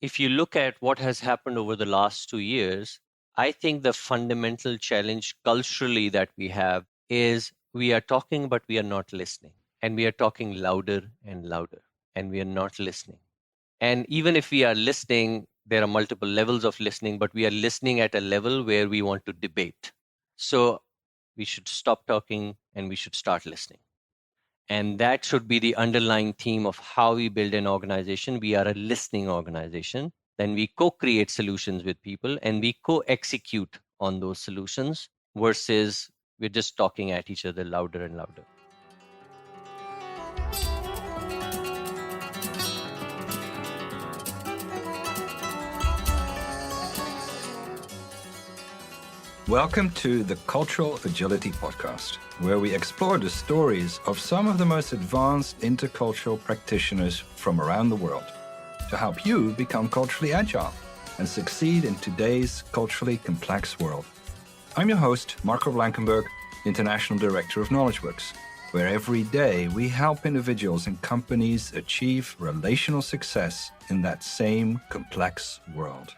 if you look at what has happened over the last 2 years, I think the fundamental challenge culturally that we have is we are talking, but we are not listening. And we are talking louder and louder, and we are not listening. And even if we are listening, there are multiple levels of listening, but we are listening at a level where we want to debate. So we should stop talking and we should start listening. And that should be the underlying theme of how we build an organization. We are a listening organization. Then we co-create solutions with people and we co-execute on those solutions versus we're just talking at each other louder and louder. Welcome to the Cultural Agility Podcast, where we explore the stories of some of the most advanced intercultural practitioners from around the world to help you become culturally agile and succeed in today's culturally complex world. I'm your host, Marco Blankenberg, International Director of KnowledgeWorks, where every day we help individuals and companies achieve relational success in that same complex world.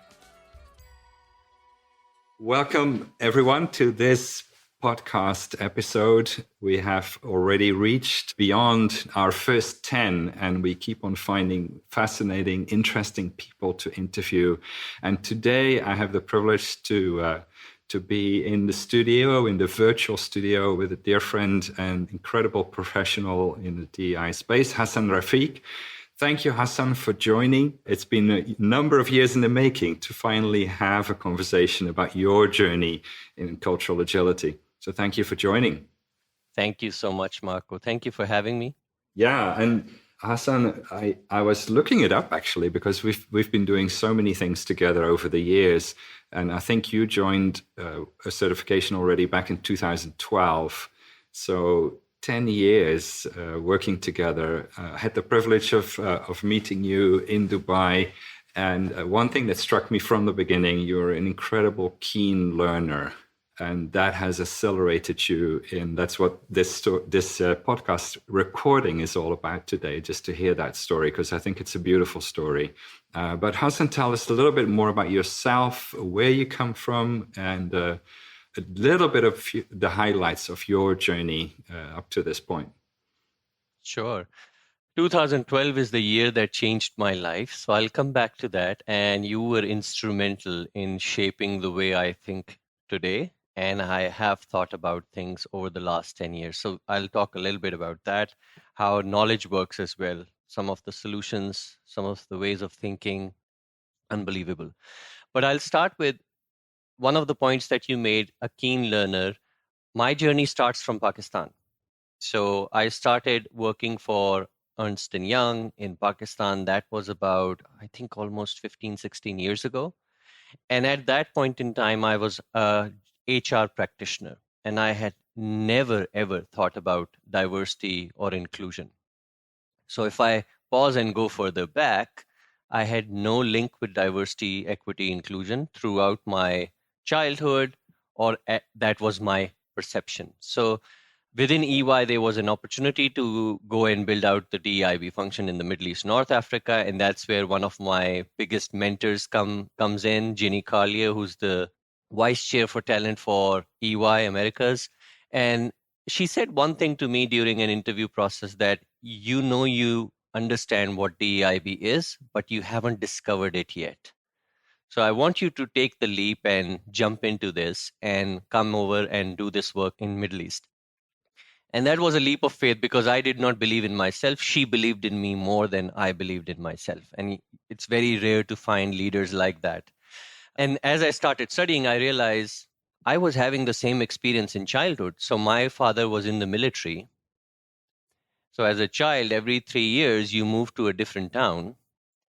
Welcome, everyone, to this podcast episode. We have already reached beyond our first 10, and we keep on finding fascinating, interesting people to interview. And today I have the privilege to be in the studio, in the virtual studio, with a dear friend and incredible professional in the DEI space, Hasan Rafiq. Thank you, Hasan, for joining. It's been a number of years in the making to finally have a conversation about your journey in cultural agility. So thank you for joining. Thank you so much, Marco. Thank you for having me. Yeah, and Hasan, I was looking it up actually because we've been doing so many things together over the years, and I think you joined a certification already back in 2012. So 10 years working together. I had the privilege of meeting you in Dubai. And one thing that struck me from the beginning, you're an incredible keen learner. And that has accelerated you in, that's what this podcast recording is all about today, just to hear that story, because I think it's a beautiful story. But Hasan, tell us a little bit more about yourself, where you come from, and a little bit of the highlights of your journey up to this point. Sure. 2012 is the year that changed my life. So I'll come back to that. And you were instrumental in shaping the way I think today. And I have thought about things over the last 10 years. So I'll talk a little bit about that, how knowledge works as well, some of the solutions, some of the ways of thinking, unbelievable. But I'll start with one of the points that you made, a keen learner. My journey starts from Pakistan. So I started working for Ernst & Young in Pakistan. That was about, I think, almost 15, 16 years ago. And at that point in time, I was a HR practitioner. And I had never, ever thought about diversity or inclusion. So if I pause and go further back, I had no link with diversity, equity, inclusion throughout my childhood, or that was my perception. So within EY, there was an opportunity to go and build out the DEIB function in the Middle East, North Africa. And that's where one of my biggest mentors comes in, Ginny Carlier, who's the vice chair for talent for EY Americas. And she said one thing to me during an interview process that, you understand what DEIB is, but you haven't discovered it yet. So I want you to take the leap and jump into this and come over and do this work in Middle East. And that was a leap of faith because I did not believe in myself. She believed in me more than I believed in myself. And it's very rare to find leaders like that. And as I started studying, I realized I was having the same experience in childhood. So my father was in the military. So as a child, every 3 years, you move to a different town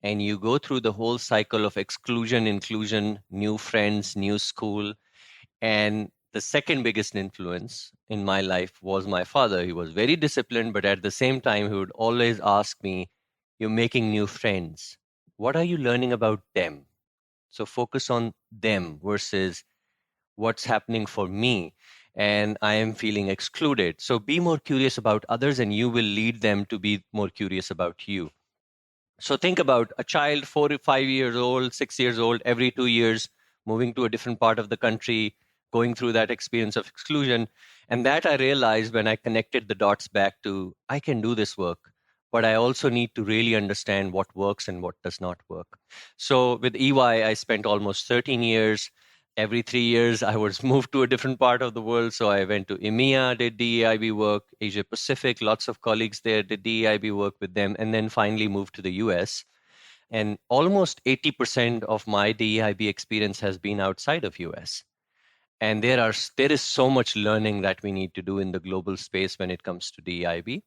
and you go through the whole cycle of exclusion, inclusion, new friends, new school. And the second biggest influence in my life was my father. He was very disciplined, but at the same time, he would always ask me, you're making new friends. What are you learning about them? So focus on them versus what's happening for me. And I am feeling excluded. So be more curious about others and you will lead them to be more curious about you. So think about a child, 4 or 5 years old, 6 years old, every 2 years, moving to a different part of the country, going through that experience of exclusion. And that I realized when I connected the dots back to, I can do this work, but I also need to really understand what works and what does not work. So with EY, I spent almost 13 years. Every 3 years, I was moved to a different part of the world. So I went to EMEA, did DEIB work, Asia Pacific, lots of colleagues there, did DEIB work with them, and then finally moved to the US. And almost 80% of my DEIB experience has been outside of US. And there is so much learning that we need to do in the global space when it comes to DEIB.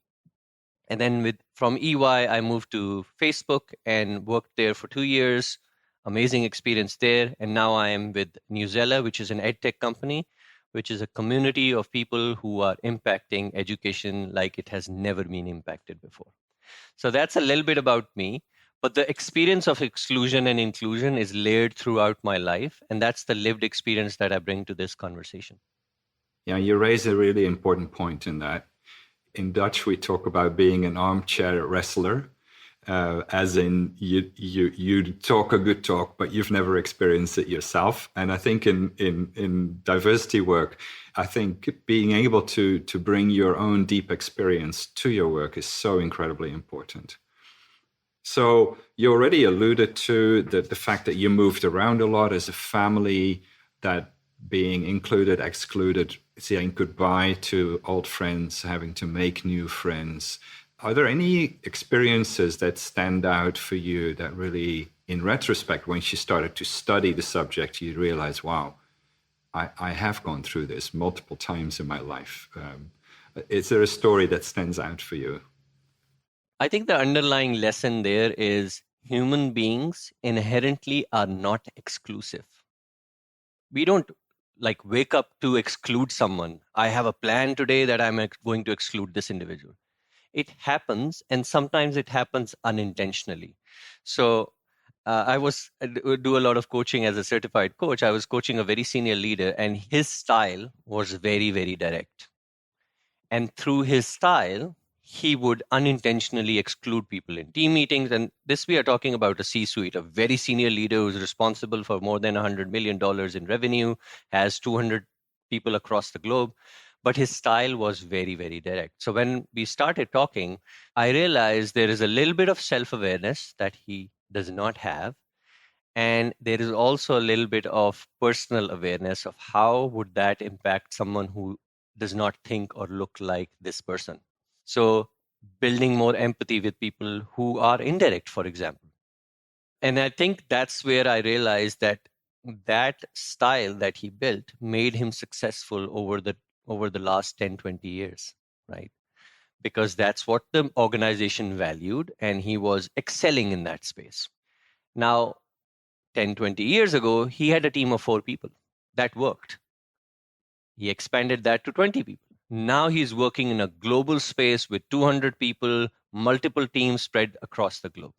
And then from EY, I moved to Facebook and worked there for 2 years. Amazing experience there. And now I am with Newzella, which is an edtech company, which is a community of people who are impacting education like it has never been impacted before. So that's a little bit about me. But the experience of exclusion and inclusion is layered throughout my life. And that's the lived experience that I bring to this conversation. Yeah, you raise a really important point in that. In Dutch, we talk about being an armchair wrestler, as in you talk a good talk, but you've never experienced it yourself. And I think in diversity work, I think being able to bring your own deep experience to your work is so incredibly important. So you already alluded to the fact that you moved around a lot as a family, that being included, excluded, saying goodbye to old friends, having to make new friends. Are there any experiences that stand out for you that really, in retrospect, once you started to study the subject, you realize, wow, I have gone through this multiple times in my life? Is there a story that stands out for you? I think the underlying lesson there is human beings inherently are not exclusive. We don't like wake up to exclude someone. I have a plan today that I'm going to exclude this individual. It happens, and sometimes it happens unintentionally. So I do a lot of coaching as a certified coach. I was coaching a very senior leader, and his style was very, very direct. And through his style, he would unintentionally exclude people in team meetings. And this, we are talking about a C-suite, a very senior leader who's responsible for more than $100 million in revenue, has 200 people across the globe. But his style was very, very direct. So when we started talking, I realized there is a little bit of self-awareness that he does not have. And there is also a little bit of personal awareness of how would that impact someone who does not think or look like this person. So building more empathy with people who are indirect, for example. And I think that's where I realized that that style that he built made him successful over the last 10, 20 years, right? Because that's what the organization valued, and he was excelling in that space. Now, 10, 20 years ago, he had a team of 4 people. That worked. He expanded that to 20 people. Now he's working in a global space with 200 people, multiple teams spread across the globe.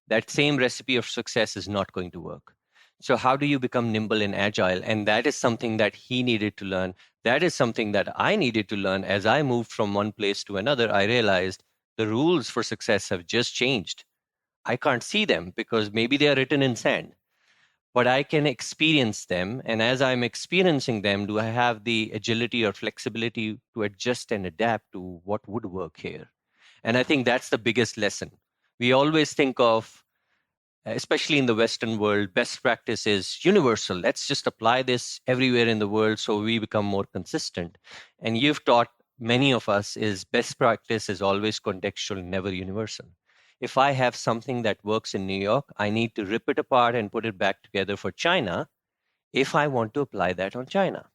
That same recipe of success is not going to work. So how do you become nimble and agile? And that is something that he needed to learn. That is something that I needed to learn. As I moved from one place to another, I realized the rules for success have just changed. I can't see them because maybe they are written in sand, but I can experience them. And as I'm experiencing them, do I have the agility or flexibility to adjust and adapt to what would work here? And I think that's the biggest lesson. We always think of, especially in the Western world, best practice is universal. Let's just apply this everywhere in the world so we become more consistent. And you've taught many of us is best practice is always contextual, never universal. If I have something that works in New York, I need to rip it apart and put it back together for China if I want to apply that on China.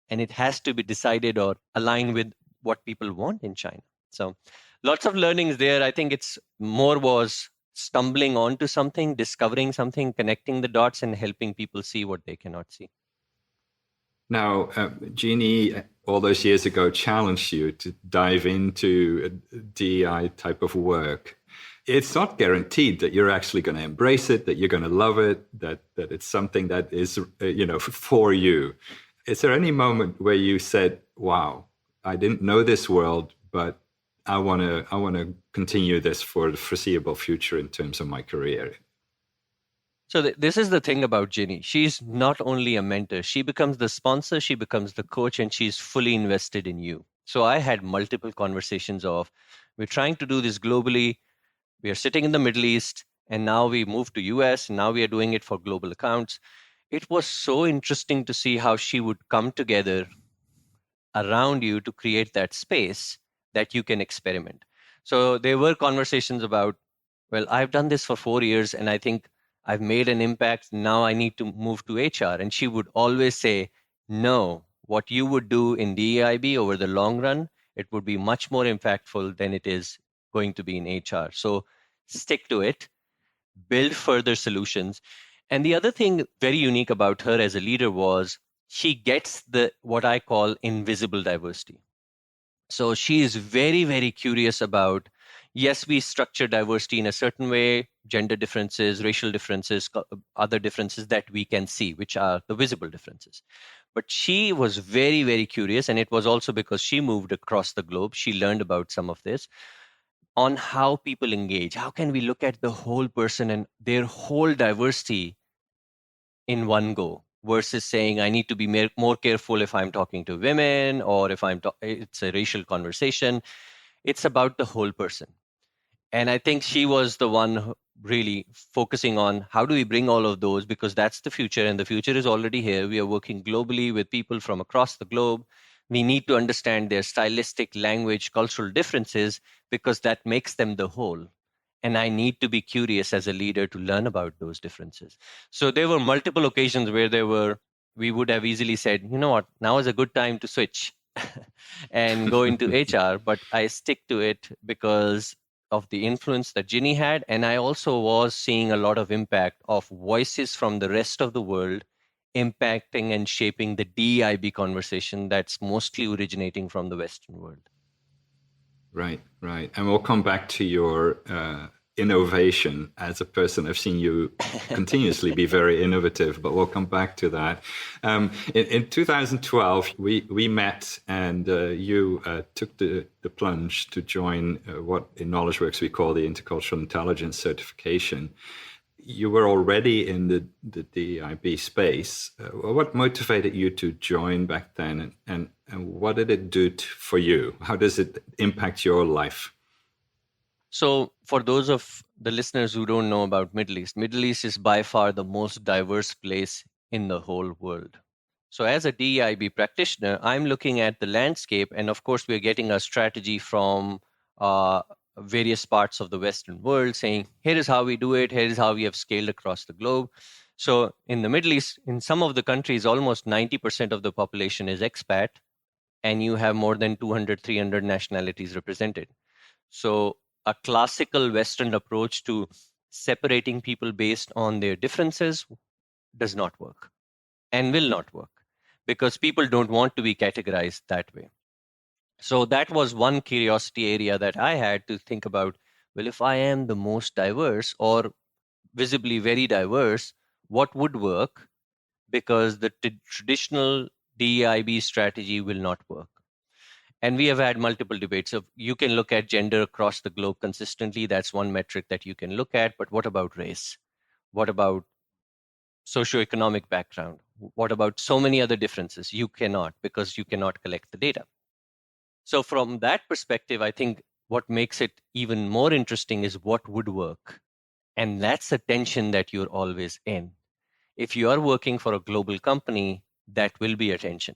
And it has to be decided or aligned with what people want in China. So lots of learnings there. I think it's more was stumbling onto something, discovering something, connecting the dots, and helping people see what they cannot see. Now, Jeannie, all those years ago, challenged you to dive into a DEI type of work. It's not guaranteed that you're actually going to embrace it, that you're going to love it, that it's something that is, for you. Is there any moment where you said, wow, I didn't know this world, but I want to continue this for the foreseeable future in terms of my career. So this is the thing about Ginny. She's not only a mentor, she becomes the sponsor, she becomes the coach, and she's fully invested in you. So I had multiple conversations of, we're trying to do this globally. We are sitting in the Middle East, and now we moved to US, and now we are doing it for global accounts. It was so interesting to see how she would come together around you to create that space that you can experiment. So there were conversations about, well, I've done this for 4 years and I think I've made an impact. Now I need to move to HR. And she would always say, no, what you would do in DEIB over the long run, it would be much more impactful than it is going to be in HR. So stick to it, build further solutions. And the other thing very unique about her as a leader was she gets the what I call invisible diversity. So she is very, very curious about, yes, we structure diversity in a certain way, gender differences, racial differences, other differences that we can see, which are the visible differences. But she was very, very curious. And it was also because she moved across the globe. She learned about some of this on how people engage. How can we look at the whole person and their whole diversity in one go versus saying I need to be more careful if I'm talking to women or if it's a racial conversation. It's about the whole person. And I think she was the one really focusing on how do we bring all of those, because that's the future and the future is already here. We are working globally with people from across the globe. We need to understand their stylistic, language, cultural differences because that makes them the whole. And I need to be curious as a leader to learn about those differences. So there were multiple occasions where we would have easily said, you know what, now is a good time to switch and go into HR, but I stick to it because of the influence that Ginny had. And I also was seeing a lot of impact of voices from the rest of the world impacting and shaping the DEIB conversation that's mostly originating from the Western world. Right, right. And we'll come back to your innovation as a person. I've seen you continuously be very innovative, but we'll come back to that. In 2012, we met and you took the plunge to join what in KnowledgeWorks we call the Intercultural Intelligence Certification. You were already in the DEIB space. What motivated you to join back then, and what did it do for you? How does it impact your life? So for those of the listeners who don't know about Middle East is by far the most diverse place in the whole world. So as a DEIB practitioner, I'm looking at the landscape, and of course, we're getting a strategy from various parts of the Western world saying, here is how we do it, here is how we have scaled across the globe. So in the Middle East, in some of the countries, almost 90% of the population is expat, and you have more than 200, 300 nationalities represented. So a classical Western approach to separating people based on their differences does not work and will not work because people don't want to be categorized that way. So that was one curiosity area that I had to think about. Well, if I am the most diverse or visibly very diverse, what would work? Because the traditional DEIB strategy will not work. And we have had multiple debates. So you can look at gender across the globe consistently. That's one metric that you can look at. But what about race? What about socioeconomic background? What about so many other differences? You cannot, because you cannot collect the data. So from that perspective, I think what makes it even more interesting is what would work. And that's a tension that you're always in. If you are working for a global company, that will be a tension.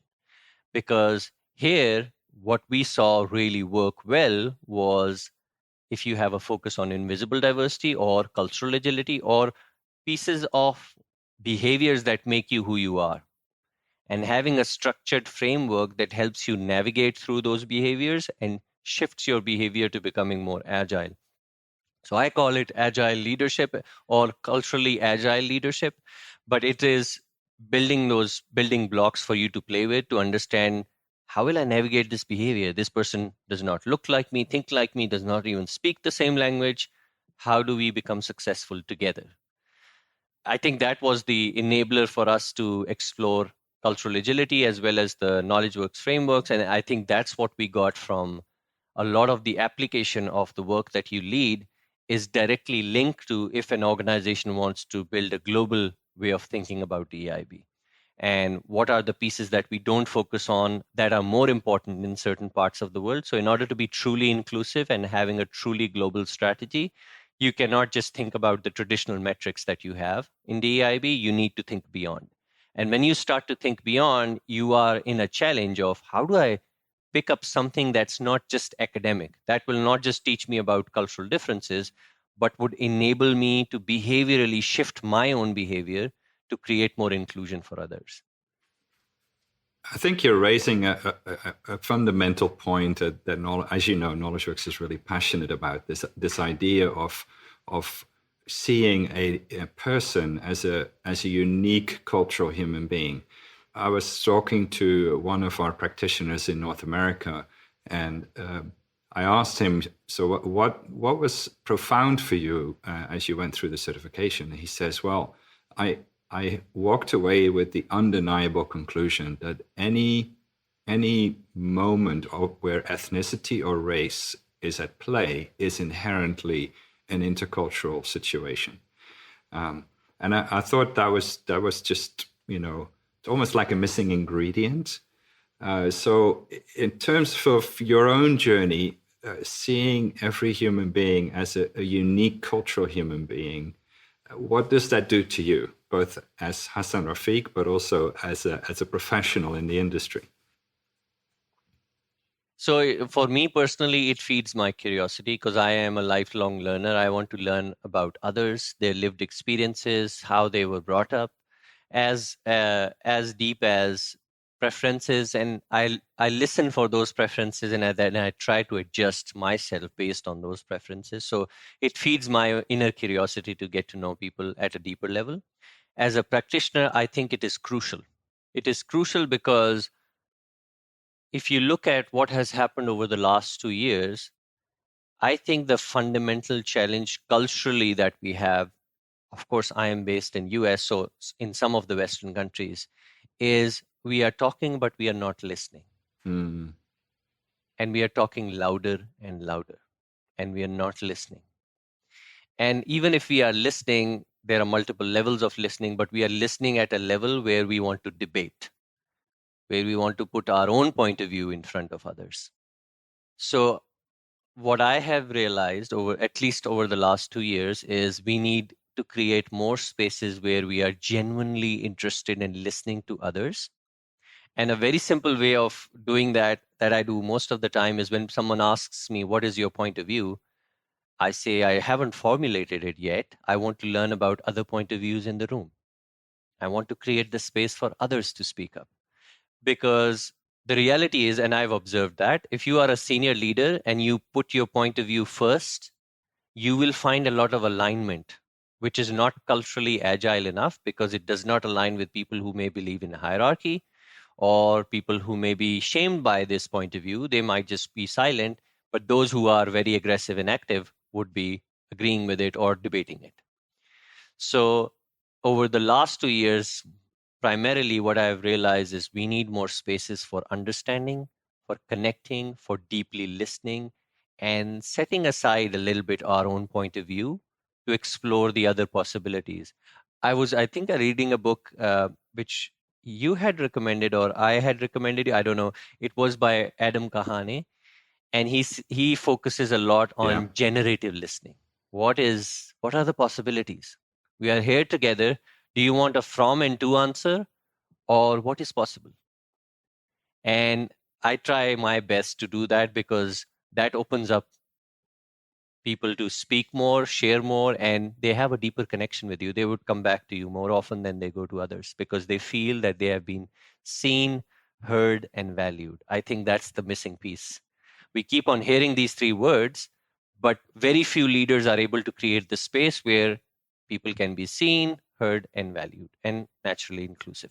Because here, what we saw really work well was if you have a focus on invisible diversity or cultural agility or pieces of behaviors that make you who you are, and having a structured framework that helps you navigate through those behaviors and shifts your behavior to becoming more agile. So I call it agile leadership or culturally agile leadership, but it is building those building blocks for you to play with to understand, how will I navigate this behavior? This person does not look like me, think like me, does not even speak the same language. How do we become successful together? I think that was the enabler for us to explore cultural agility as well as the knowledge works frameworks. And I think that's what we got from a lot of the application of the work that you lead is directly linked to if an organization wants to build a global way of thinking about DEIB, and what are the pieces that we don't focus on that are more important in certain parts of the world. So in order to be truly inclusive and having a truly global strategy, you cannot just think about the traditional metrics that you have in DEIB. You need to think beyond. And when you start to think beyond, you are in a challenge of how do I pick up something that's not just academic, that will not just teach me about cultural differences, but would enable me to behaviorally shift my own behavior to create more inclusion for others. I think you're raising a fundamental point that, as you know, KnowledgeWorks is really passionate about this idea of seeing a person as a unique cultural human being. I was talking to one of our practitioners in North America, and I asked him, so what was profound for you as you went through the certification? And he says, well, I walked away with the undeniable conclusion that any moment where ethnicity or race is at play is inherently an intercultural situation. And I thought that was just, almost like a missing ingredient. So in terms of your own journey, seeing every human being as a unique cultural human being, what does that do to you, both as Hasan Rafiq, but also as a professional in the industry? So for me personally, it feeds my curiosity because I am a lifelong learner. I want to learn about others, their lived experiences, how they were brought up, as deep as preferences, and I listen for those preferences, and then I try to adjust myself based on those preferences. So it feeds my inner curiosity to get to know people at a deeper level. As a practitioner, I think it is crucial. It is crucial because if you look at what has happened over the last 2 years, I think the fundamental challenge culturally that we have, of course, I am based in US, so in some of the Western countries, is we are talking, but we are not listening. Mm. And we are talking louder and louder, and we are not listening. And even if we are listening, there are multiple levels of listening, but we are listening at a level where we want to debate, where we want to put our own point of view in front of others. So what I have realized at least over the last 2 years is we need to create more spaces where we are genuinely interested in listening to others. And a very simple way of doing that I do most of the time is when someone asks me, what is your point of view? I say, I haven't formulated it yet. I want to learn about other point of views in the room. I want to create the space for others to speak up. Because the reality is, and I've observed that, if you are a senior leader and you put your point of view first, you will find a lot of alignment, which is not culturally agile enough because it does not align with people who may believe in hierarchy or people who may be shamed by this point of view. They might just be silent, but those who are very aggressive and active would be agreeing with it or debating it. So over the last 2 years, primarily what I've realized is we need more spaces for understanding, for connecting, for deeply listening, and setting aside a little bit our own point of view to explore the other possibilities. I think, reading a book which you had recommended or I had recommended you. I don't know. It was by Adam Kahane, and he focuses a lot on generative listening. What are the possibilities? We are here together. Do you want a from and to answer, or what is possible? And I try my best to do that because that opens up people to speak more, share more, and they have a deeper connection with you. They would come back to you more often than they go to others because they feel that they have been seen, heard, and valued. I think that's the missing piece. We keep on hearing these three words, but very few leaders are able to create the space where people can be seen, heard, and valued, and naturally inclusive.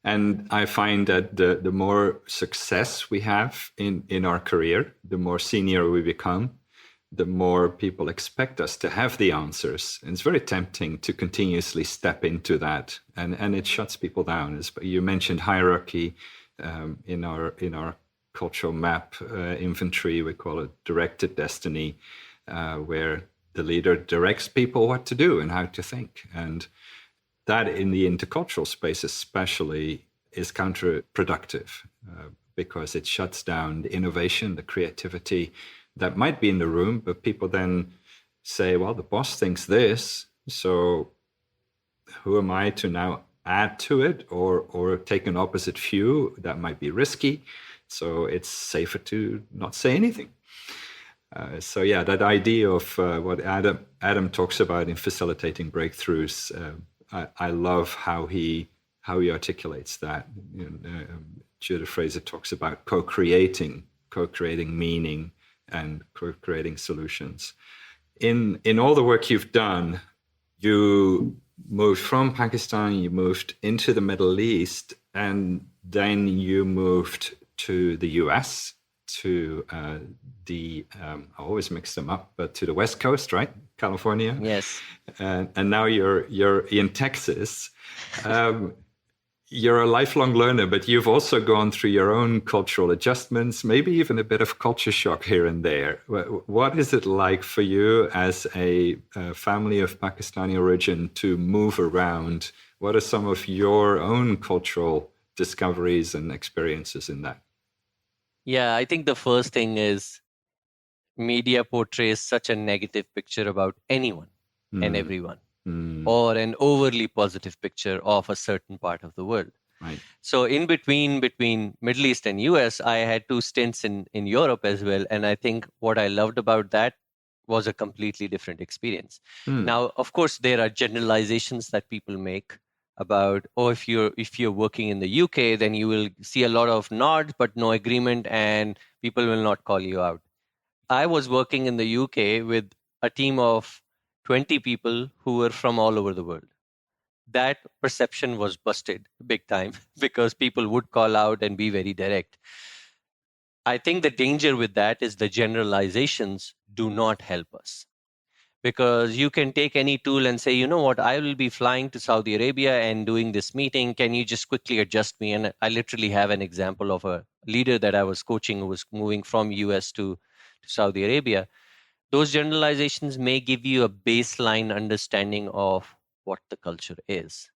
And I find that the more success we have in our career, the more senior we become, the more people expect us to have the answers. And it's very tempting to continuously step into that. And it shuts people down. As you mentioned hierarchy in our cultural map inventory. We call it directed destiny, where the leader directs people what to do and how to think. And that in the intercultural space especially is counterproductive because it shuts down the innovation, the creativity that might be in the room, but people then say, well, the boss thinks this, so who am I to now add to it or take an opposite view? That might be risky. So it's safer to not say anything. So yeah, that idea of what Adam talks about in facilitating breakthroughs, I love how he articulates that. Judith Fraser talks about co-creating meaning and co-creating solutions. In all the work you've done, you moved from Pakistan, you moved into the Middle East, and then you moved to the US, to I always mix them up, but to the West Coast, right? California. Yes. And now you're in Texas. You're a lifelong learner, but you've also gone through your own cultural adjustments, maybe even a bit of culture shock here and there. What is it like for you as a family of Pakistani origin to move around? What are some of your own cultural discoveries and experiences in that? Yeah, I think the first thing is media portrays such a negative picture about anyone and everyone, or an overly positive picture of a certain part of the world. Right. So in between Middle East and US, I had 2 stints in Europe as well. And I think what I loved about that was a completely different experience. Now, of course, there are generalizations that people make about, if you're working in the UK, then you will see a lot of nods, but no agreement, and people will not call you out. I was working in the UK with a team of 20 people who were from all over the world. That perception was busted big time because people would call out and be very direct. I think the danger with that is the generalizations do not help us. Because you can take any tool and say, you know what, I will be flying to Saudi Arabia and doing this meeting. Can you just quickly adjust me? And I literally have an example of a leader that I was coaching who was moving from US to Saudi Arabia. Those generalizations may give you a baseline understanding of what the culture is.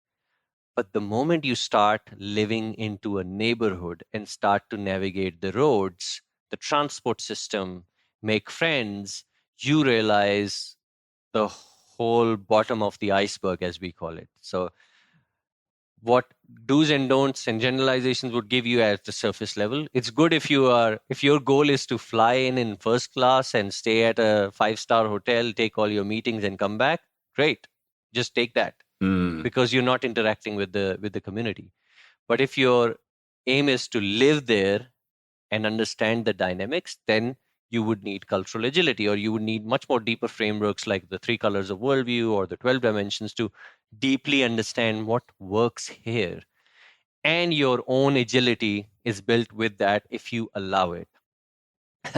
But the moment you start living into a neighborhood and start to navigate the roads, the transport system, make friends, you realize the whole bottom of the iceberg, as we call it. So what do's and don'ts and generalizations would give you at the surface level. It's good if your goal is to fly in first class and stay at a 5-star hotel, take all your meetings and come back. Great. Just take that because you're not interacting with the community. But if your aim is to live there and understand the dynamics, then you would need cultural agility, or you would need much more deeper frameworks like the 3 colors of worldview or the 12 dimensions to deeply understand what works here. And your own agility is built with that if you allow it.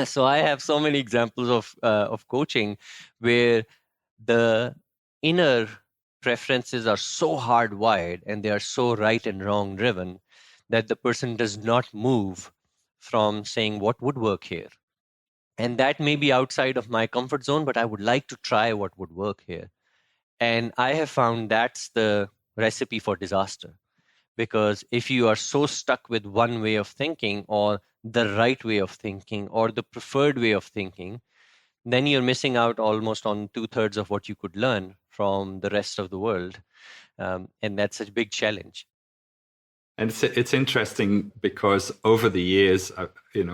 So I have so many examples of coaching where the inner preferences are so hardwired and they are so right and wrong driven that the person does not move from saying what would work here. And that may be outside of my comfort zone, but I would like to try what would work here. And I have found that's the recipe for disaster. Because if you are so stuck with one way of thinking or the right way of thinking or the preferred way of thinking, then you're missing out almost on 2/3 of what you could learn from the rest of the world. And that's a big challenge. And it's interesting because over the years,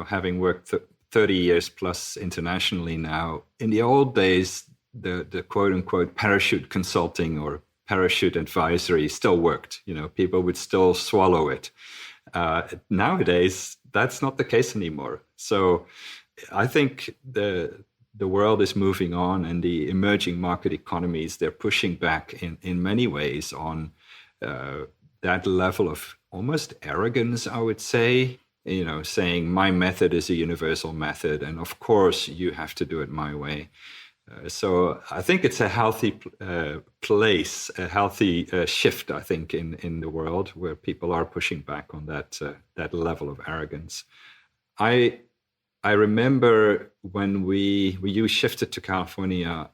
having worked 30 years plus internationally now, in the old days, the quote unquote parachute consulting or parachute advisory still worked. People would still swallow it. Nowadays, that's not the case anymore. So I think the world is moving on, and the emerging market economies, they're pushing back in many ways on that level of almost arrogance, I would say, saying my method is a universal method, and of course you have to do it my way. So I think it's a healthy place, a healthy shift, I think, in the world where people are pushing back on that level of arrogance. I I remember when you shifted to California.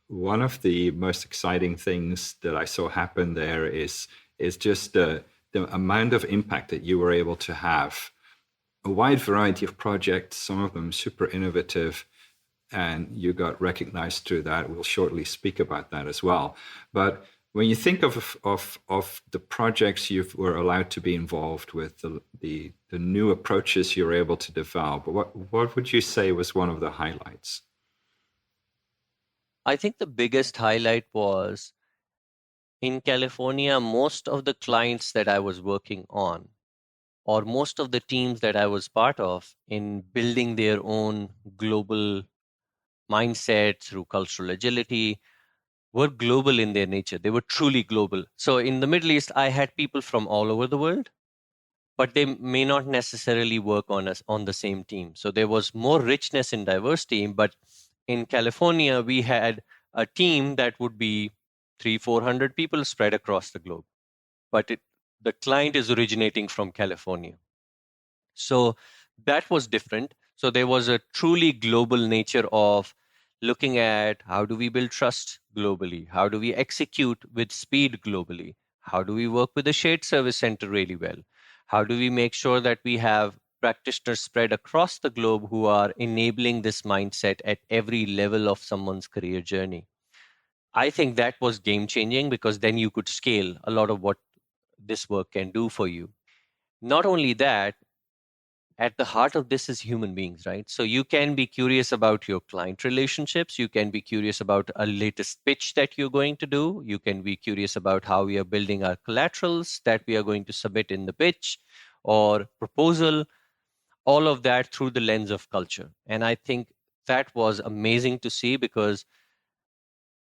One of the most exciting things that I saw happen there is just the amount of impact that you were able to have. A wide variety of projects, some of them super innovative, and you got recognized through that. We'll shortly speak about that as well. But when you think of the projects you were allowed to be involved with, the new approaches you're able to develop, what would you say was one of the highlights? I think the biggest highlight was in California, most of the clients that I was working on, or most of the teams that I was part of in building their own global mindset through cultural agility, were global in their nature. They were truly global. So in the Middle East, I had people from all over the world, but they may not necessarily work on us on the same team. So there was more richness in diversity. But in California, we had a team that would be 300-400 people spread across the globe. But the client is originating from California. So that was different. So there was a truly global nature of looking at how do we build trust globally? How do we execute with speed globally? How do we work with the shared service center really well? How do we make sure that we have practitioners spread across the globe who are enabling this mindset at every level of someone's career journey? I think that was game changing because then you could scale a lot of what this work can do for you. Not only that, at the heart of this is human beings, right? So you can be curious about your client relationships. You can be curious about a latest pitch that you're going to do. You can be curious about how we are building our collaterals that we are going to submit in the pitch or proposal, all of that through the lens of culture. And I think that was amazing to see because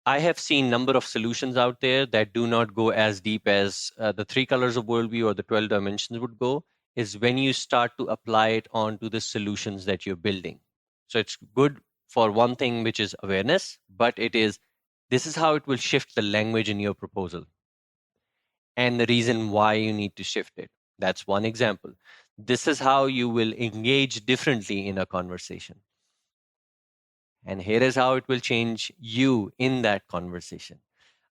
I have seen number of solutions out there that do not go as deep as the three colors of worldview or the 12 dimensions would go, is when you start to apply it onto the solutions that you're building. So it's good for one thing, which is awareness, but this is how it will shift the language in your proposal and the reason why you need to shift it. That's one example. This is how you will engage differently in a conversation. And here is how it will change you in that conversation.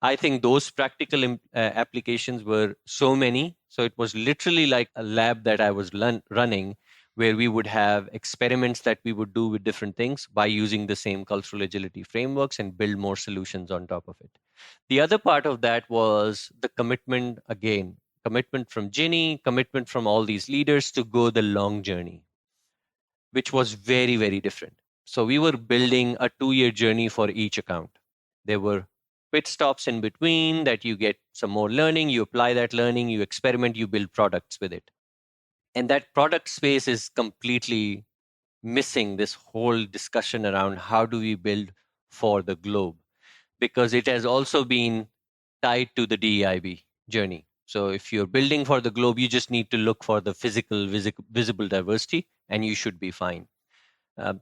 I think those practical applications were so many. So it was literally like a lab that I was running where we would have experiments that we would do with different things by using the same cultural agility frameworks and build more solutions on top of it. The other part of that was the commitment again, commitment from Ginny, commitment from all these leaders to go the long journey, which was very, very different. So we were building a 2-year journey for each account. There were pit stops in between that you get some more learning, you apply that learning, you experiment, you build products with it. And that product space is completely missing this whole discussion around how do we build for the globe, because it has also been tied to the DEIB journey. So if you're building for the globe, you just need to look for the physical, visible diversity, and you should be fine.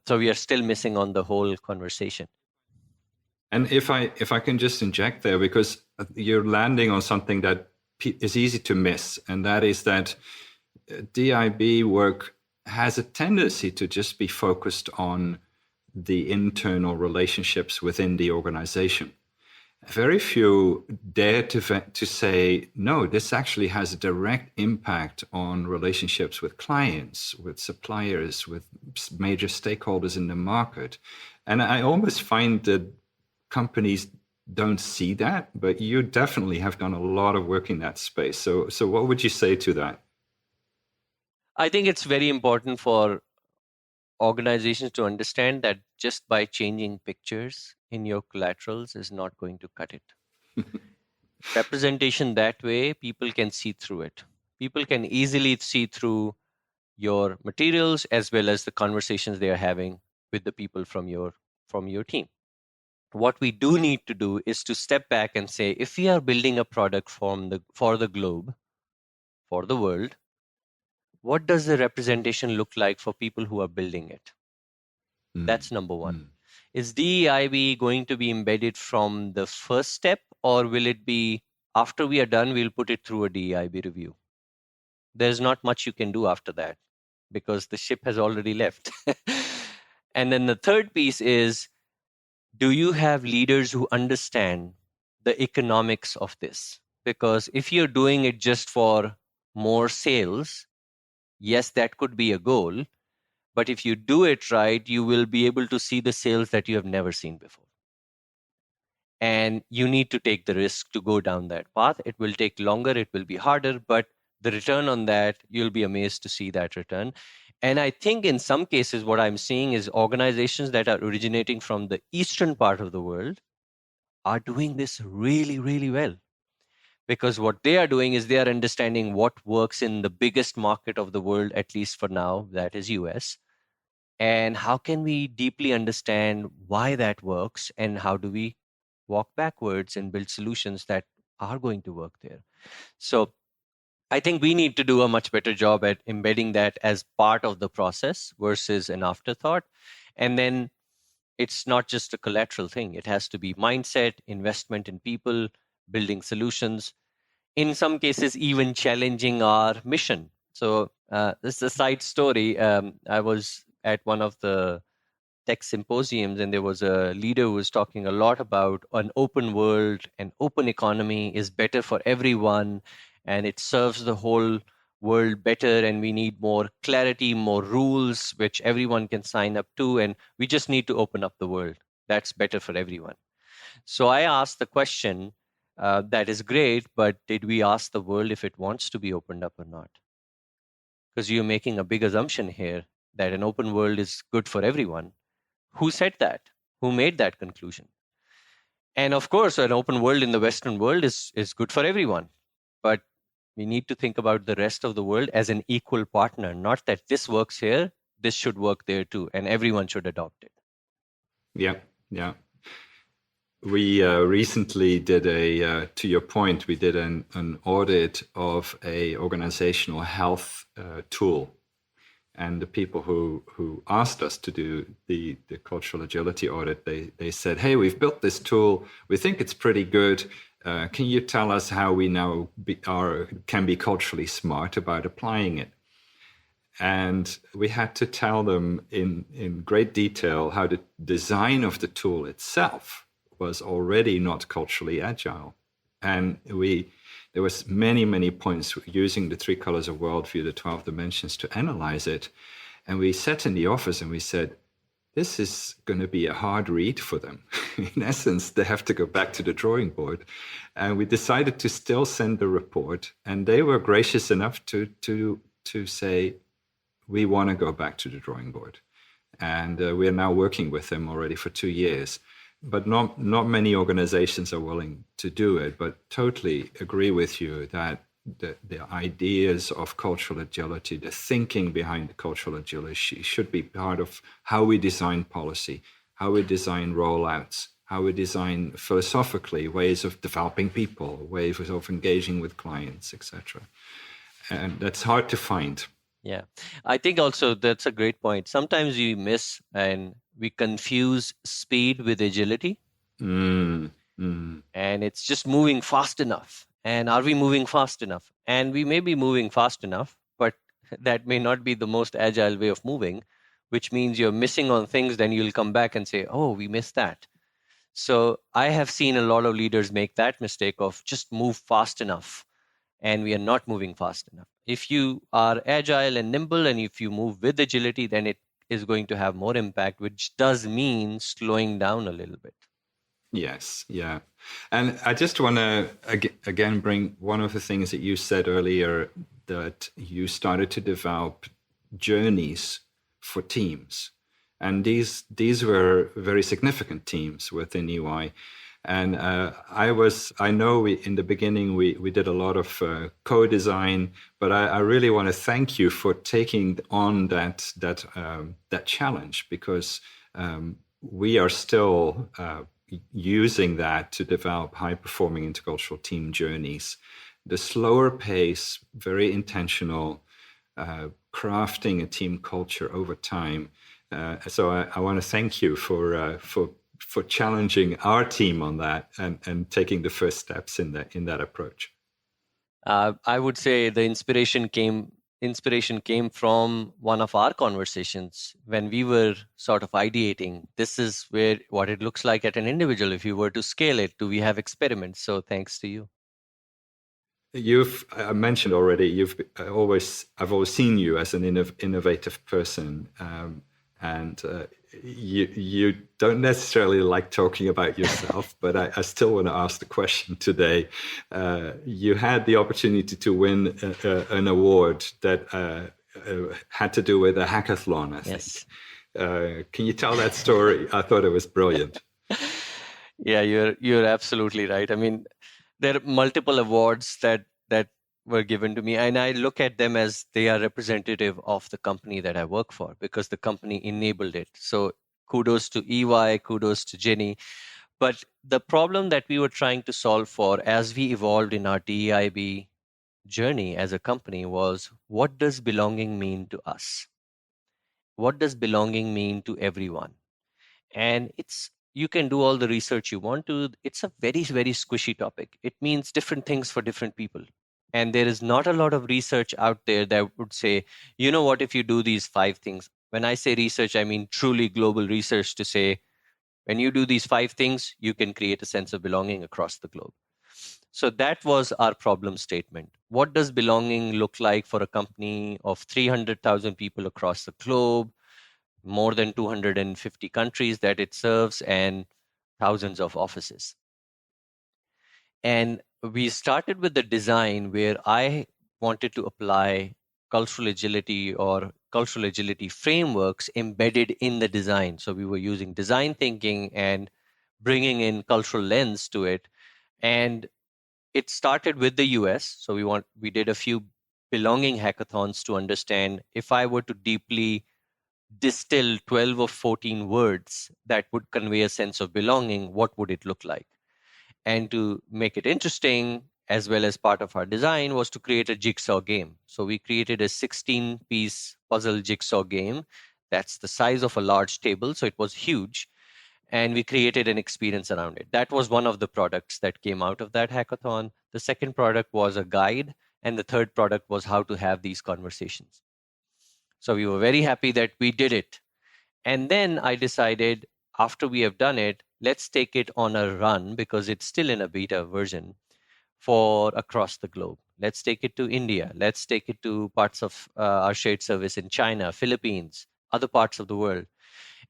So we are still missing on the whole conversation. And if I can just inject there, because you're landing on something that is easy to miss, and that is that DIB work has a tendency to just be focused on the internal relationships within the organization. Very few dare to say, no, this actually has a direct impact on relationships with clients, with suppliers, with major stakeholders in the market. And I almost find that companies don't see that, but you definitely have done a lot of work in that space. So what would you say to that? I think it's very important for organizations to understand that just by changing pictures in your collaterals is not going to cut it. Representation that way, people can see through it. People can easily see through your materials as well as the conversations they are having with the people from your team. What we do need to do is to step back and say, if we are building a product for the globe, for the world, what does the representation look like for people who are building it? That's number one. Is DEIB going to be embedded from the first step, or will it be after we are done, we'll put it through a DEIB review? There's not much you can do after that. because the ship has already left. And then the third piece is, do you have leaders who understand the economics of this? Because if you're doing it just for more sales, yes, that could be a goal. But if you do it right, you will be able to see the sales that you have never seen before. And you need to take the risk to go down that path. It will take longer, it will be harder, but the return on that, you'll be amazed to see that return. And I think in some cases, what I'm seeing is organizations that are originating from the eastern part of the world are doing this really, really well. Because what they are doing is they are understanding what works in the biggest market of the world, at least for now, that is US. And how can we deeply understand why that works, and how do we walk backwards and build solutions that are going to work there? So I think we need to do a much better job at embedding that as part of the process versus an afterthought. And then it's not just a collateral thing. It has to be mindset, investment in people, building solutions, in some cases, even challenging our mission. So this is a side story. I was at one of the tech symposiums, and there was a leader who was talking a lot about an open world. An open economy is better for everyone, and it serves the whole world better, and we need more clarity, more rules which everyone can sign up to, and we just need to open up the world. That's better for everyone. So I asked the question, that is great, but did we ask the world if it wants to be opened up or not? Because you're making a big assumption here that an open world is good for everyone. Who said that? Who made that conclusion? And of course, an open world in the Western world is good for everyone. But we need to think about the rest of the world as an equal partner, not that this works here, this should work there too, and everyone should adopt it. Yeah, yeah. We recently did to your point, we did an audit of a organizational health tool. And the people who asked us to do the cultural agility audit, they said, hey, we've built this tool. We think it's pretty good. Can you tell us how we now can be culturally smart about applying it? And we had to tell them in great detail how the design of the tool itself was already not culturally agile. And there was many points using the 3 colors of worldview, the 12 dimensions, to analyze it. And we sat in the office and we said, this is going to be a hard read for them. In essence, they have to go back to the drawing board. And we decided to still send the report. And they were gracious enough to say, we want to go back to the drawing board. And we are now working with them already for 2 years. But not many organizations are willing to do it. But totally agree with you that the ideas of cultural agility, the thinking behind cultural agility should be part of how we design policy, how we design rollouts, how we design philosophically ways of developing people, ways of engaging with clients, etc. And that's hard to find. Yeah, I think also that's a great point. Sometimes we miss and we confuse speed with agility. And it's just moving fast enough. And are we moving fast enough? And we may be moving fast enough, but that may not be the most agile way of moving, which means you're missing on things. Then you'll come back and say, oh, we missed that. So I have seen a lot of leaders make that mistake of just move fast enough, and we are not moving fast enough. If you are agile and nimble, and if you move with agility, then it is going to have more impact, which does mean slowing down a little bit. Yes, yeah. And I just want to, again, bring one of the things that you said earlier, that you started to develop journeys for teams. And these were very significant teams within EY. And I know in the beginning we did a lot of co-design, but I really want to thank you for taking on that challenge, because we are still using that to develop high-performing intercultural team journeys. The slower pace, very intentional, crafting a team culture over time. So I want to thank you for challenging our team on that and taking the first steps in that approach. I would say the inspiration came inspiration came from one of our conversations when we were sort of ideating. This is where what it looks like at an individual. If you were to scale it, do we have experiments? So thanks to you. I mentioned already, I've always seen you as an innovative person, and you don't necessarily like talking about yourself, but I still want to ask the question today. You had the opportunity to win an award that had to do with a hackathon, I think. Yes. Can you tell that story? I thought it was brilliant. Yeah, you're absolutely right. I mean, there are multiple awards that were given to me, and I look at them as they are representative of the company that I work for because the company enabled it. So kudos to EY, kudos to Jenny. But the problem that we were trying to solve for as we evolved in our DEIB journey as a company was, what does belonging mean to us? What does belonging mean to everyone? And you can do all the research you want to. It's a very, very squishy topic. It means different things for different people. And there is not a lot of research out there that would say, you know what, if you do these 5 things. When I say research, I mean truly global research to say, when you do these 5 things, you can create a sense of belonging across the globe. So that was our problem statement. What does belonging look like for a company of 300,000 people across the globe, more than 250 countries that it serves, and thousands of offices? And we started with the design where I wanted to apply cultural agility or cultural agility frameworks embedded in the design. So we were using design thinking and bringing in cultural lens to it. And it started with the US. So we did a few belonging hackathons to understand, if I were to deeply distill 12 or 14 words that would convey a sense of belonging, what would it look like? And to make it interesting, as well as part of our design, was to create a jigsaw game. So we created a 16-piece puzzle jigsaw game that's the size of a large table. So it was huge. And we created an experience around it. That was one of the products that came out of that hackathon. The second product was a guide. And the third product was how to have these conversations. So we were very happy that we did it. And then I decided, after we have done it, let's take it on a run because it's still in a beta version for across the globe. Let's take it to India. Let's take it to parts of our shared service in China, Philippines, other parts of the world.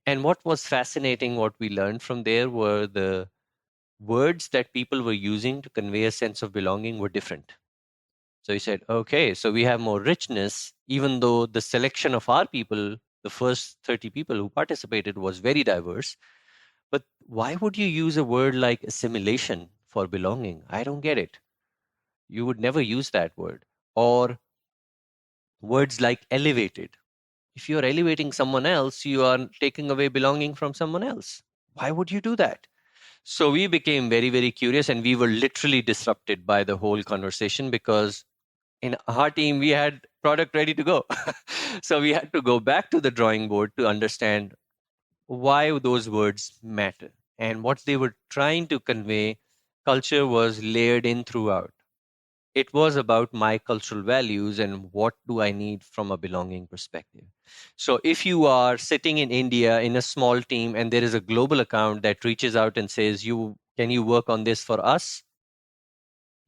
And what was fascinating, what we learned from there were the words that people were using to convey a sense of belonging were different. So he said, okay, so we have more richness, even though the selection of our people, the first 30 people who participated, was very diverse. But why would you use a word like assimilation for belonging? I don't get it. You would never use that word. Or words like elevated. If you're elevating someone else, you are taking away belonging from someone else. Why would you do that? So we became very, very curious, and we were literally disrupted by the whole conversation because in our team, we had product ready to go. So we had to go back to the drawing board to understand why those words matter and what they were trying to convey. Culture was layered in throughout. It was about my cultural values and what do I need from a belonging perspective. So if you are sitting in India in a small team and there is a global account that reaches out and says, can you work on this for us?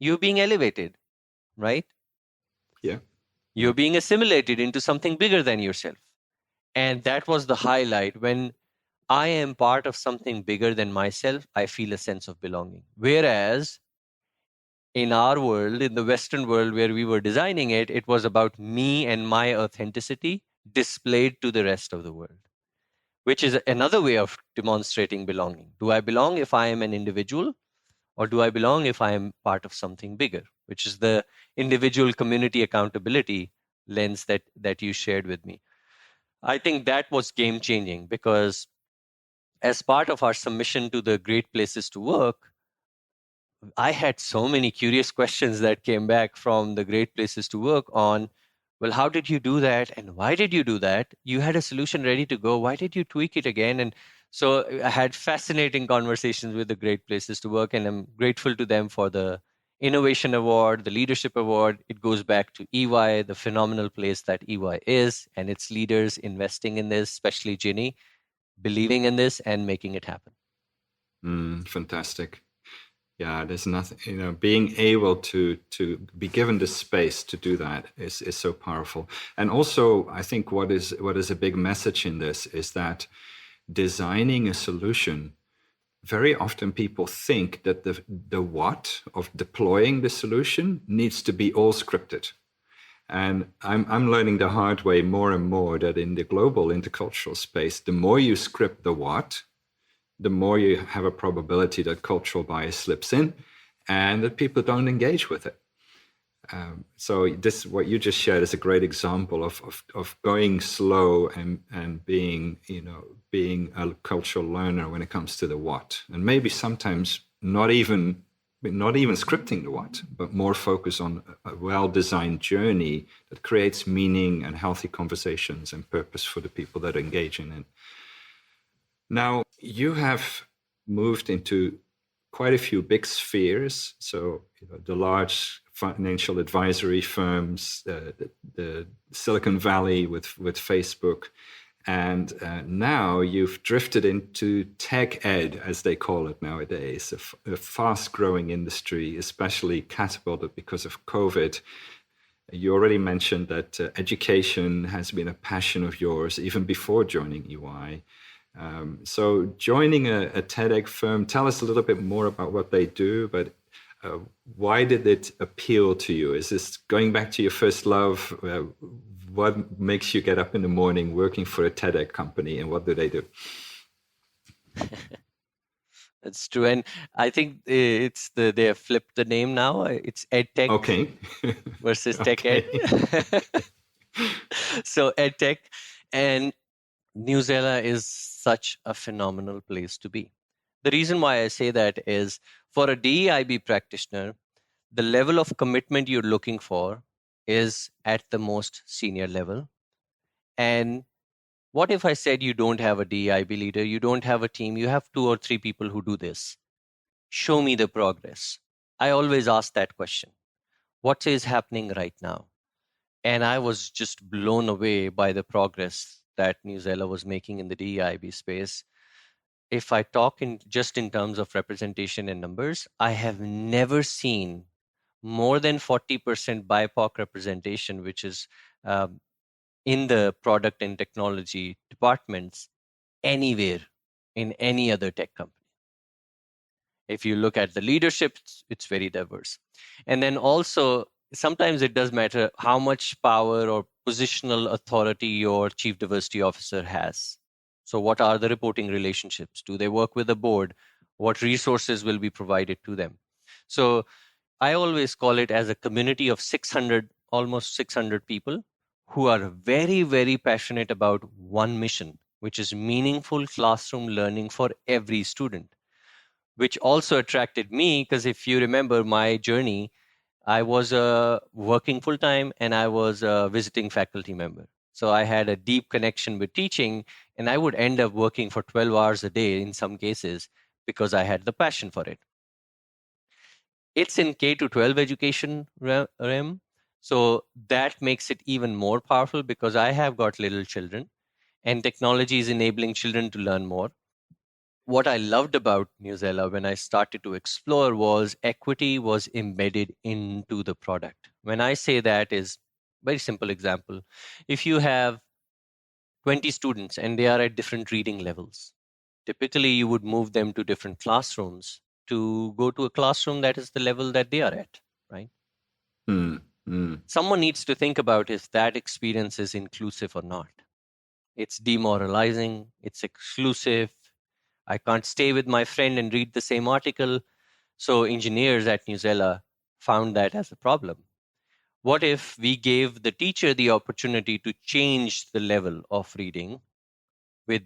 You're being elevated, right? Yeah. You're being assimilated into something bigger than yourself. And that was the highlight. When I am part of something bigger than myself, I feel a sense of belonging. Whereas in our world, in the Western world where we were designing it, it was about me and my authenticity displayed to the rest of the world, which is another way of demonstrating belonging. Do I belong if I am an individual, or do I belong if I am part of something bigger, which is the individual community accountability lens that you shared with me? I think that was game changing because as part of our submission to the Great Places to Work, I had so many curious questions that came back from the Great Places to Work on, well, how did you do that? And why did you do that? You had a solution ready to go. Why did you tweak it again? And so I had fascinating conversations with the Great Places to Work, and I'm grateful to them for the innovation award, the leadership award, it goes back to EY, the phenomenal place that EY is, and its leaders investing in this, especially Ginny, believing in this and making it happen. Fantastic. Yeah, there's nothing, being able to be given the space to do that is so powerful. And also, I think what is a big message in this is that designing a solution, very often people think that the what of deploying the solution needs to be all scripted. And I'm learning the hard way more and more that in the global intercultural space, the more you script the what, the more you have a probability that cultural bias slips in and that people don't engage with it. So this, what you just shared, is a great example of going slow and being a cultural learner when it comes to the what, and maybe sometimes not even scripting the what, but more focus on a well-designed journey that creates meaning and healthy conversations and purpose for the people that are engaging in it. Now, you have moved into quite a few big spheres. So the large financial advisory firms, the Silicon Valley with Facebook, and now you've drifted into tech ed, as they call it nowadays, a fast-growing industry, especially catapulted because of COVID. You already mentioned that education has been a passion of yours even before joining EY. So joining a TEDx firm, tell us a little bit more about what they do, but why did it appeal to you? Is this going back to your first love? What makes you get up in the morning working for a TEDx company, and what do they do? That's true. And I think they have flipped the name now. It's EdTech versus Tech Ed. So EdTech. And Newsela is such a phenomenal place to be. The reason why I say that is, for a DEIB practitioner, the level of commitment you're looking for is at the most senior level. And what if I said you don't have a DEIB leader, you don't have a team, you have 2 or 3 people who do this? Show me the progress. I always ask that question. What is happening right now? And I was just blown away by the progress that Newsela was making in the DEIB space. If I talk in terms of representation and numbers, I have never seen more than 40% BIPOC representation, which is in the product and technology departments anywhere in any other tech company. If you look at the leadership, it's very diverse. And then also, sometimes it does matter how much power or positional authority your chief diversity officer has. So what are the reporting relationships? Do they work with the board? What resources will be provided to them? So I always call it as a community of 600, almost 600 people who are very, very passionate about one mission, which is meaningful classroom learning for every student, which also attracted me because if you remember my journey, I was working full-time and I was a visiting faculty member. So I had a deep connection with teaching, and I would end up working for 12 hours a day in some cases because I had the passion for it. It's in K-12 education realm. So that makes it even more powerful because I have got little children and technology is enabling children to learn more. What I loved about Newsela when I started to explore was equity was embedded into the product. When I say that is very simple example. If you have 20 students and they are at different reading levels, typically you would move them to different classrooms to go to a classroom that is the level that they are at, right? Someone needs to think about if that experience is inclusive or not. It's demoralizing, it's exclusive. I can't stay with my friend and read the same article. So engineers at Newsela found that as a problem. What if we gave the teacher the opportunity to change the level of reading with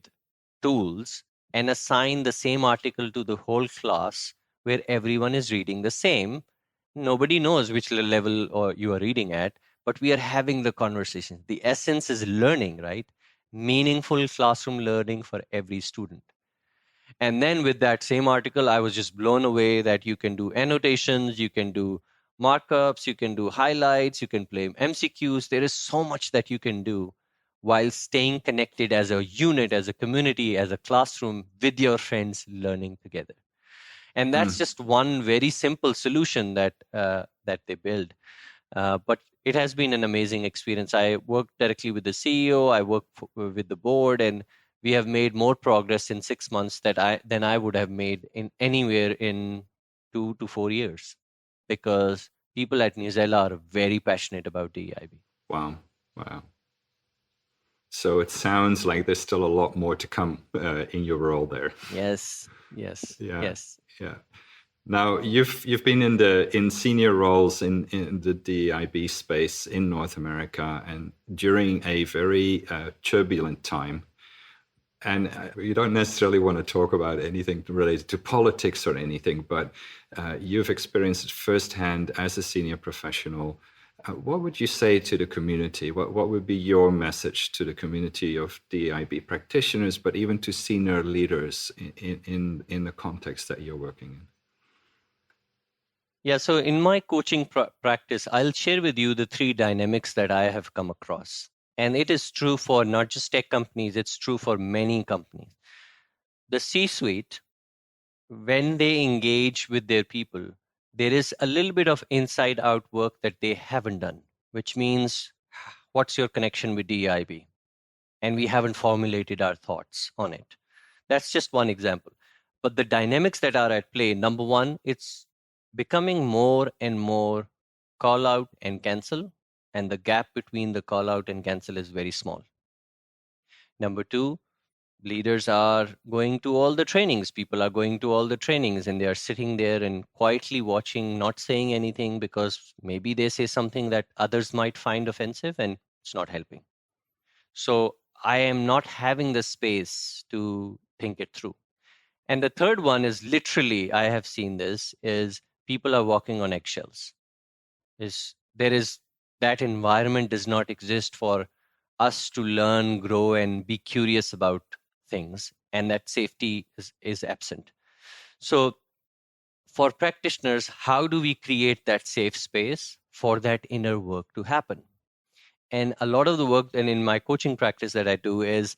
tools and assign the same article to the whole class where everyone is reading the same? Nobody knows which level or you are reading at, but we are having the conversation. The essence is learning, right? Meaningful classroom learning for every student. And then with that same article, I was just blown away that you can do annotations, you can do markups, you can do highlights, you can play MCQs. There is so much that you can do while staying connected as a unit, as a community, as a classroom with your friends learning together. And that's just one very simple solution that they build. But it has been an amazing experience. I worked directly with the CEO. I worked with the board, and we have made more progress in 6 months than I would have made in anywhere in 2 to 4 years, because people at Newzella are very passionate about DEIB. Wow. Wow. So it sounds like there's still a lot more to come in your role there. Yes, yes, Yeah. yes. Yeah. Now you've been in senior roles in the DEIB space in North America, and during a very turbulent time. And you don't necessarily want to talk about anything related to politics or anything, but you've experienced it firsthand as a senior professional. What would you say to the community? What would be your message to the community of DEIB practitioners, but even to senior leaders in the context that you're working in? Yeah, so in my coaching practice, I'll share with you the 3 dynamics that I have come across. And it is true for not just tech companies, it's true for many companies. The C-suite, when they engage with their people, there is a little bit of inside out work that they haven't done, which means, what's your connection with DEIB? And we haven't formulated our thoughts on it. That's just one example. But the dynamics that are at play, number one, it's becoming more and more call out and cancel, and the gap between the call out and cancel is very small. Number two, leaders are going to all the trainings. People are going to all the trainings, and they are sitting there and quietly watching, not saying anything, because maybe they say something that others might find offensive and it's not helping. So I am not having the space to think it through. And the third one is, literally, I have seen this, is people are walking on eggshells. There is that environment does not exist for us to learn, grow, and be curious about things, and that safety is absent. So for practitioners, how do we create that safe space for that inner work to happen? And a lot of the work, and in my coaching practice that I do, is,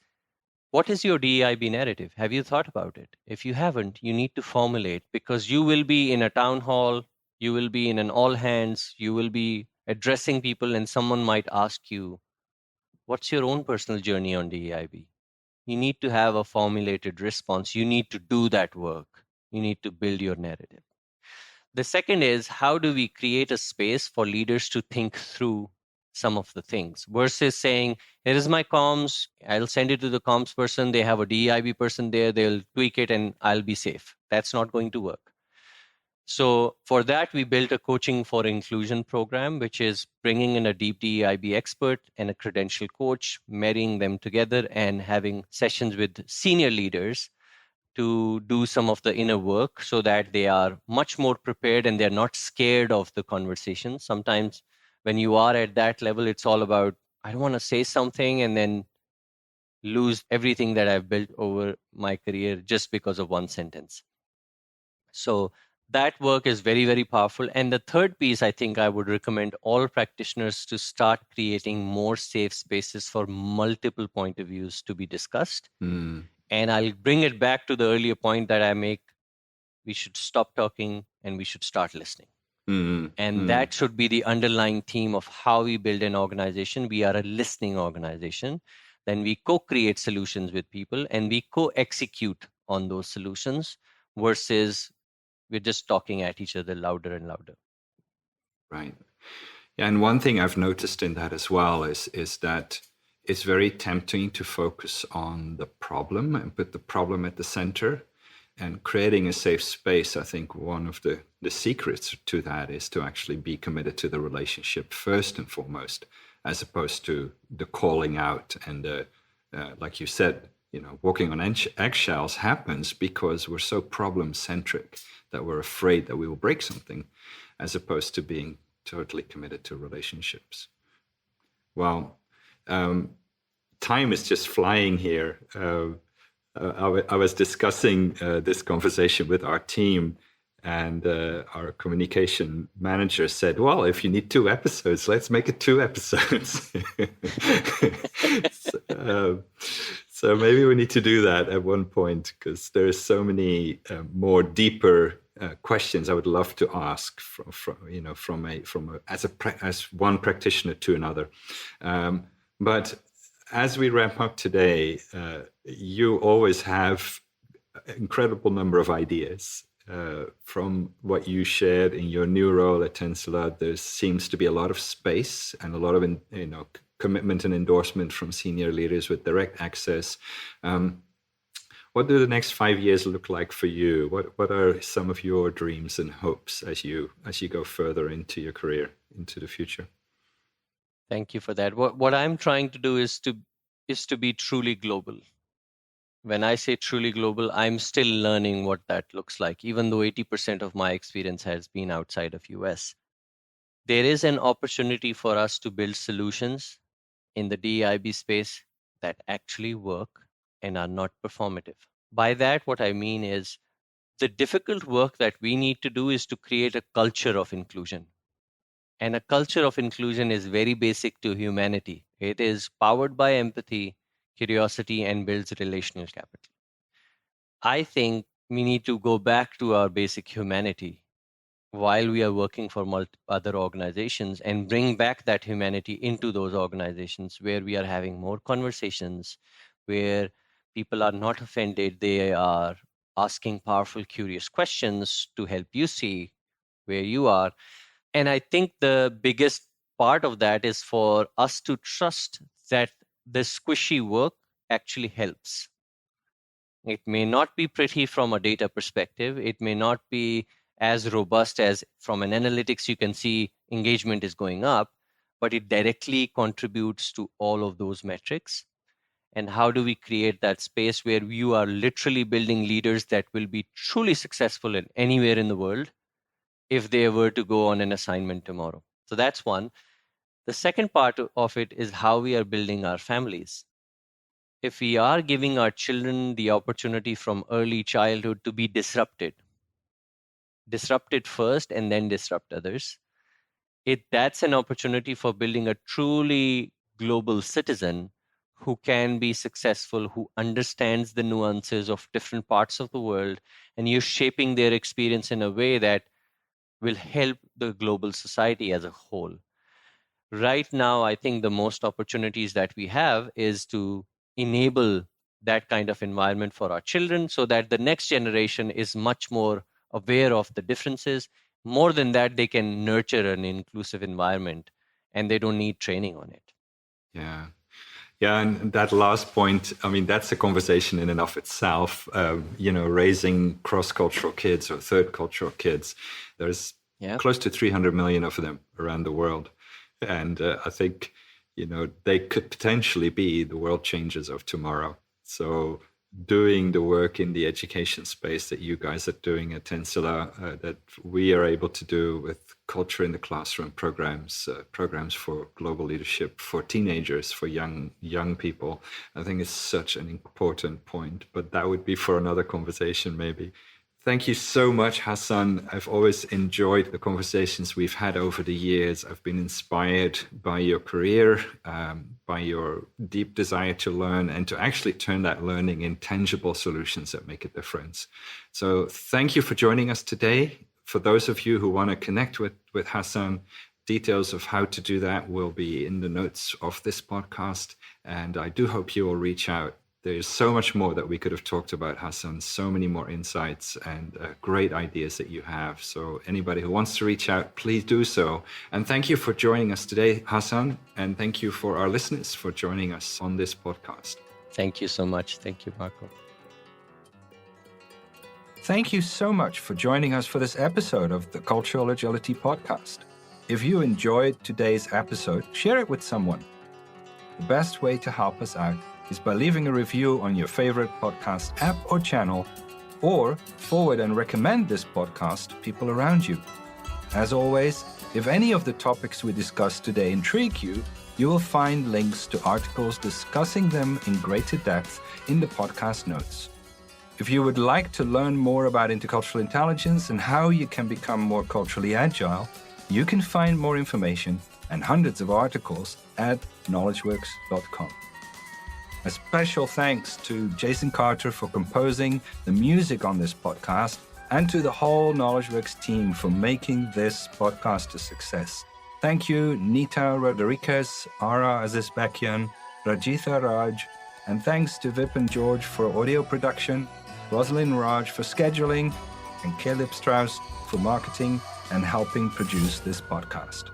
what is your DEIB narrative? Have you thought about it? If you haven't, you need to formulate, because you will be in a town hall, you will be in an all hands, you will be addressing people, and someone might ask you, what's your own personal journey on DEIB? You need to have a formulated response. You need to do that work. You need to build your narrative. The second is, how do we create a space for leaders to think through some of the things versus saying, here is my comms, I'll send it to the comms person, they have a DEIB person there, they'll tweak it and I'll be safe. That's not going to work. So for that, we built a coaching for inclusion program, which is bringing in a deep DEIB expert and a credential coach, marrying them together and having sessions with senior leaders to do some of the inner work so that they are much more prepared and they're not scared of the conversation. Sometimes when you are at that level, it's all about, I don't want to say something and then lose everything that I've built over my career just because of one sentence. So that work is very, very powerful. And the third piece, I think I would recommend all practitioners to start creating more safe spaces for multiple point of views to be discussed. And I'll bring it back to the earlier point that I make. We should stop talking and we should start listening. And that should be the underlying theme of how we build an organization. We are a listening organization. Then we co-create solutions with people and we co-execute on those solutions versus we're just talking at each other louder and louder. Right. Yeah, and one thing I've noticed in that as well is that it's very tempting to focus on the problem and put the problem at the center. And creating a safe space, I think one of the secrets to that is to actually be committed to the relationship first and foremost, as opposed to the calling out and like you said, walking on eggshells happens because we're so problem-centric that we're afraid that we will break something, as opposed to being totally committed to relationships. Well, time is just flying here. I was discussing this conversation with our team, and our communication manager said, well, if you need 2 episodes, let's make it 2 episodes. So maybe we need to do that at one point, because there's so many more deeper questions I would love to ask as one practitioner to another. But as we wrap up today, you always have an incredible number of ideas. From what you shared in your new role at Tensila, there seems to be a lot of space and a lot of commitment and endorsement from senior leaders with direct access. What do the next 5 years look like for you? What are some of your dreams and hopes as you go further into your career, into the future? Thank you for that. What I'm trying to do is to be truly global. When I say truly global, I'm still learning what that looks like, even though 80% of my experience has been outside of US. There is an opportunity for us to build solutions in the DEIB space that actually work and are not performative. By that, what I mean is the difficult work that we need to do is to create a culture of inclusion. And a culture of inclusion is very basic to humanity. It is powered by empathy, curiosity, and builds relational capital. I think we need to go back to our basic humanity while we are working for other organizations, and bring back that humanity into those organizations where we are having more conversations, where people are not offended. They are asking powerful, curious questions to help you see where you are. And I think the biggest part of that is for us to trust that the squishy work actually helps. It may not be pretty from a data perspective. It may not be as robust as from an analytics you can see engagement is going up, but it directly contributes to all of those metrics. And how do we create that space where you are literally building leaders that will be truly successful in anywhere in the world if they were to go on an assignment tomorrow? So that's one. The second part of it is how we are building our families. If we are giving our children the opportunity from early childhood to be disrupted first and then disrupt others, that's an opportunity for building a truly global citizen who can be successful, who understands the nuances of different parts of the world, and you're shaping their experience in a way that will help the global society as a whole. Right now, I think the most opportunities that we have is to enable that kind of environment for our children so that the next generation is much more aware of the differences. More than that, they can nurture an inclusive environment and they don't need training on it. Yeah. Yeah, and that last point, I mean, that's a conversation in and of itself. Raising cross-cultural kids or third cultural kids. There's close to 300 million of them around the world. And I think, they could potentially be the world changers of tomorrow. So doing the work in the education space that you guys are doing at Tensila, that we are able to do with culture in the classroom programs for global leadership, for teenagers, for young people, I think is such an important point. But that would be for another conversation, maybe. Thank you so much, Hasan. I've always enjoyed the conversations we've had over the years. I've been inspired by your career, by your deep desire to learn and to actually turn that learning in tangible solutions that make a difference. So thank you for joining us today. For those of you who want to connect with Hasan, details of how to do that will be in the notes of this podcast. And I do hope you will reach out. There's so much more that we could have talked about, Hasan, so many more insights and great ideas that you have. So anybody who wants to reach out, please do so. And thank you for joining us today, Hasan. And thank you for our listeners for joining us on this podcast. Thank you so much. Thank you, Marco. Thank you so much for joining us for this episode of the Cultural Agility Podcast. If you enjoyed today's episode, share it with someone. The best way to help us out is by leaving a review on your favorite podcast app or channel, or forward and recommend this podcast to people around you. As always, if any of the topics we discussed today intrigue you, you will find links to articles discussing them in greater depth in the podcast notes. If you would like to learn more about intercultural intelligence and how you can become more culturally agile, you can find more information and hundreds of articles at knowledgeworks.com. A special thanks to Jason Carter for composing the music on this podcast, and to the whole KnowledgeWorks team for making this podcast a success. Thank you, Nita Rodriguez, Ara Azizbakian, Rajitha Raj, and thanks to Vip and George for audio production, Rosalind Raj for scheduling, and Caleb Strauss for marketing and helping produce this podcast.